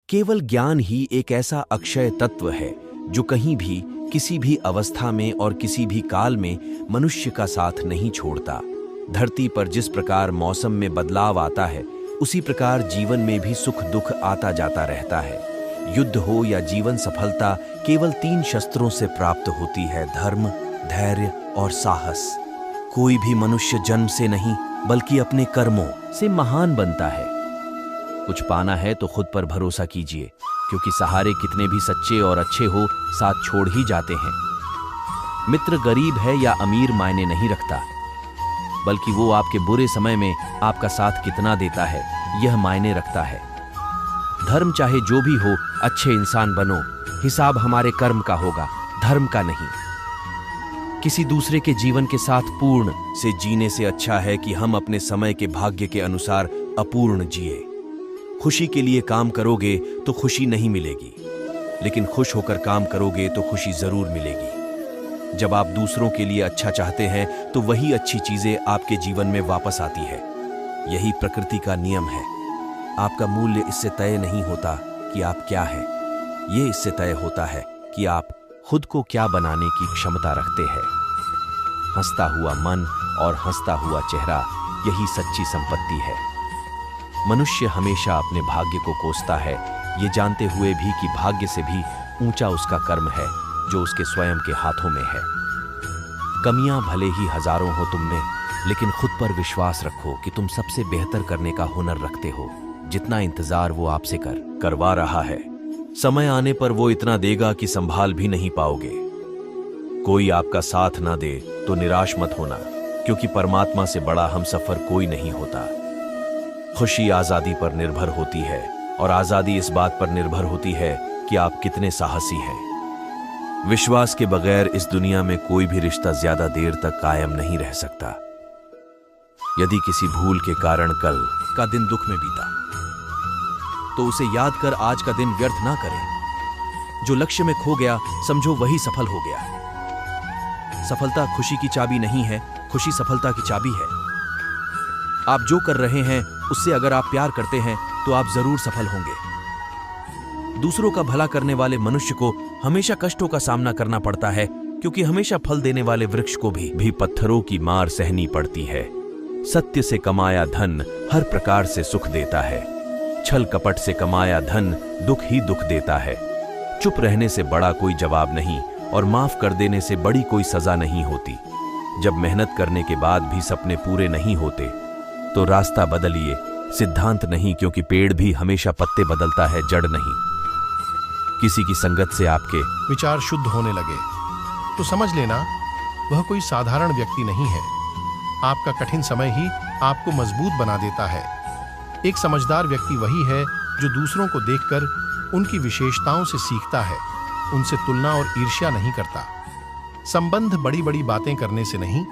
केवल ज्ञान ही एक ऐसा अक्षय तत्व है जो कहीं भी, किसी भी अवस्था में और किसी भी काल में मनुष्य का साथ नहीं छोड़ता। धरती पर जिस प्रकार मौसम में बदलाव आता है, उसी प्रकार जीवन में भी सुख दुख आता जाता रहता है। युद्ध हो या जीवन सफलता केवल 3 शस्त्रों से प्राप्त होती है: धर्म, धैर्य और साहस। कोई भी मनुष्य जन्म से नहीं बल्कि अपने कर्मों से महान बनता है। कुछ पाना है तो खुद पर भरोसा कीजिए, क्योंकि सहारे कितने भी सच्चे और अच्छे हो, साथ छोड़ ही जाते हैं। मित्र गरीब है या अमीर मायने नहीं रखता, बल्कि वो आपके बुरे समय में आपका साथ कितना देता है, यह मायने रखता है। धर्म चाहे जो भी हो, अच्छे इंसान बनो, हिसाब हमारे कर्म का होगा, धर्म का नहीं। किसी दूसरे के जीवन के साथ पूर्ण से जीने से अच्छा है कि हम अपने समय के भाग्य के अनुसार अपूर्ण जिए। खुशी के लिए काम करोगे तो खुशी नहीं मिलेगी, लेकिन खुश होकर काम करोगे तो खुशी जरूर मिलेगी। जब आप दूसरों के लिए अच्छा चाहते हैं तो वही अच्छी चीजें आपके जीवन में वापस आती है। यही प्रकृति का नियम है। आपका मूल्य इससे तय नहीं होता कि आप क्या हैं, ये इससे तय होता है कि आप खुद को क्या बनाने की क्षमता रखते हैं। हंसता हुआ मन और हंसता हुआ चेहरा, यही सच्ची संपत्ति है। मनुष्य हमेशा अपने भाग्य को कोसता है, ये जानते हुए भी कि भाग्य से भी ऊंचा उसका कर्म है जो उसके स्वयं के हाथों में है। कमियां भले ही हजारों हो तुम में, लेकिन खुद पर विश्वास रखो कि तुम सबसे बेहतर करने का हुनर रखते हो। जितना इंतजार वो आपसे करवा रहा है, समय आने पर वो इतना देगा कि संभाल भी नहीं पाओगे। कोई आपका साथ ना दे तो निराश मत होना, क्योंकि परमात्मा से बड़ा हमसफर कोई नहीं होता। खुशी आजादी पर निर्भर होती है, और आजादी इस बात पर निर्भर होती है कि आप कितने साहसी हैं। विश्वास के बगैर इस दुनिया में कोई भी रिश्ता ज्यादा देर तक कायम नहीं रह सकता। यदि किसी भूल के कारण कल का दिन दुख में बीता, तो उसे याद कर आज का दिन व्यर्थ ना करें। जो लक्ष्य में खो गया, समझो वही सफल हो गया। सफलता खुशी की चाबी नहीं है, खुशी सफलता की चाबी है। आप जो कर रहे हैं उससे अगर आप प्यार करते हैं तो आप जरूर सफल होंगे। दूसरों का भला करने वाले मनुष्य को हमेशा कष्टों का सामना करना पड़ता है, क्योंकि हमेशा फल देने वाले वृक्ष को भी पत्थरों की मार सहनी पड़ती है। सत्य से कमाया धन हर प्रकार से सुख देता है, छल कपट से कमाया धन दुख ही दुख देता है। चुप रहने से बड़ा कोई जवाब नहीं, और माफ कर देने से बड़ी कोई सजा नहीं होती। जब मेहनत करने के बाद भी सपने पूरे नहीं होते तो रास्ता बदलिए, सिद्धांत नहीं, क्योंकि पेड़ भी हमेशा पत्ते बदलता है, जड़ नहीं। किसी की संगत से आपके विचार शुद्ध होने लगे तो समझ लेना वह कोई साधारण व्यक्ति नहीं है। आपका कठिन समय ही आपको मजबूत बना देता है। एक समझदार व्यक्ति वही है जो दूसरों को देखकर उनकी विशेषताओं से सीखता है, उनसे तुलना और ईर्ष्या नहीं करता। संबंध बड़ी बड़ी बातें करने से नहीं,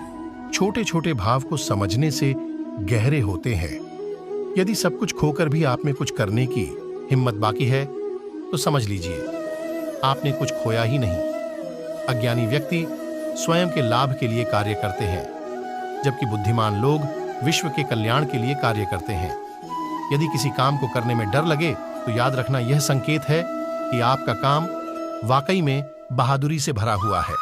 छोटे छोटे भाव को समझने से गहरे होते हैं। यदि सब कुछ खोकर भी आप में कुछ करने की हिम्मत बाकी है तो समझ लीजिए आपने कुछ खोया ही नहीं। अज्ञानी व्यक्ति स्वयं के लाभ के लिए कार्य करते हैं, जबकि बुद्धिमान लोग विश्व के कल्याण के लिए कार्य करते हैं। यदि किसी काम को करने में डर लगे तो याद रखना यह संकेत है कि आपका काम वाकई में बहादुरी से भरा हुआ है।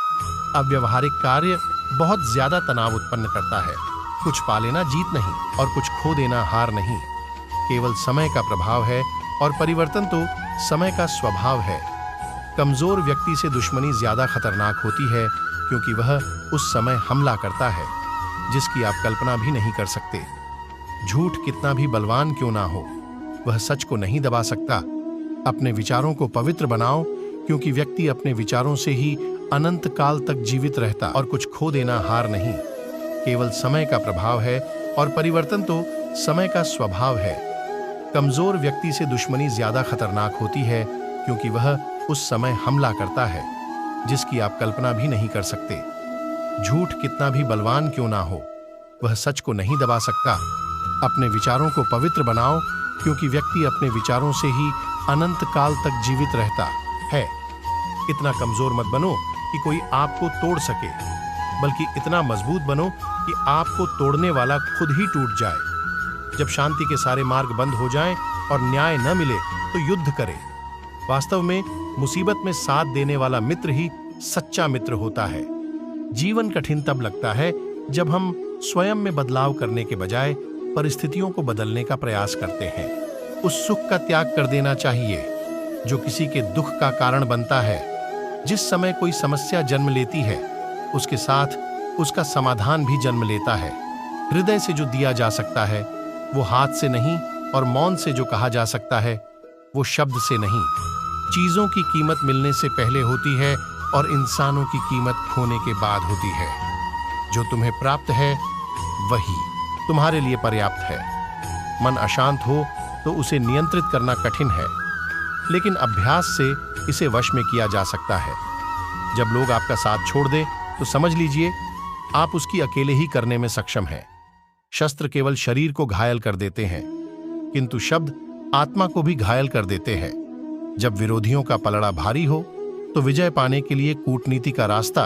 अव्यावहारिक कार्य बहुत ज्यादा तनाव उत्पन्न करता है। कुछ पा लेना जीत नहीं और कुछ खो देना हार नहीं। केवल समय का प्रभाव है और परिवर्तन तो समय का स्वभाव है। कमजोर व्यक्ति से दुश्मनी ज्यादा खतरनाक होती है, क्योंकि वह उस समय हमला करता है जिसकी आप कल्पना भी नहीं कर सकते। झूठ कितना भी बलवान क्यों ना हो, वह सच को नहीं दबा सकता। अपने विचारों को पवित्र बनाओ, क्योंकि व्यक्ति अपने विचारों से ही अनंत काल तक जीवित रहता और कुछ खो देना हार नहीं। केवल समय का प्रभाव है और परिवर्तन तो समय का स्वभाव है। कमजोर व्यक्ति से दुश्मनी ज्यादा खतरनाक होती है, क्योंकि वह उस समय हमला करता है जिसकी आप कल्पना भी नहीं कर सकते। झूठ कितना भी बलवान क्यों ना हो, वह सच को नहीं दबा सकता। अपने विचारों को पवित्र बनाओ, क्योंकि व्यक्ति अपने विचारों से ही अनंत काल तक जीवित रहता है। इतना कमजोर मत बनो कि कोई आपको तोड़ सके, बल्कि इतना मजबूत बनो कि आपको तोड़ने वाला खुद ही टूट जाए। जब शांति के सारे मार्ग बंद हो जाएं और न्याय न मिले तो युद्ध करे। वास्तव में मुसीबत में साथ देने वाला मित्र ही सच्चा मित्र होता है। जीवन कठिन तब लगता है जब हम स्वयं में बदलाव करने के बजाय परिस्थितियों को बदलने का प्रयास करते हैं। उस सुख का त्याग कर देना चाहिए जो किसी के दुख का कारण बनता है। जिस समय कोई समस्या जन्म लेती है, उसके साथ उसका समाधान भी जन्म लेता है। हृदय से जो दिया जा सकता है वो हाथ से नहीं, और मौन से जो कहा जा सकता है वो शब्द से नहीं। चीजों की कीमत मिलने से पहले होती है और इंसानों की कीमत खोने के बाद होती है। जो तुम्हें प्राप्त है वही तुम्हारे लिए पर्याप्त है। मन अशांत हो तो उसे नियंत्रित करना कठिन है, लेकिन अभ्यास से इसे वश में किया जा सकता है। जब लोग आपका साथ छोड़ दें तो समझ लीजिए आप उसकी अकेले ही करने में सक्षम हैं। शस्त्र केवल शरीर को घायल कर देते हैं, किंतु शब्द आत्मा को भी घायल कर देते हैं। जब विरोधियों का पलड़ा भारी हो तो विजय पाने के लिए कूटनीति का रास्ता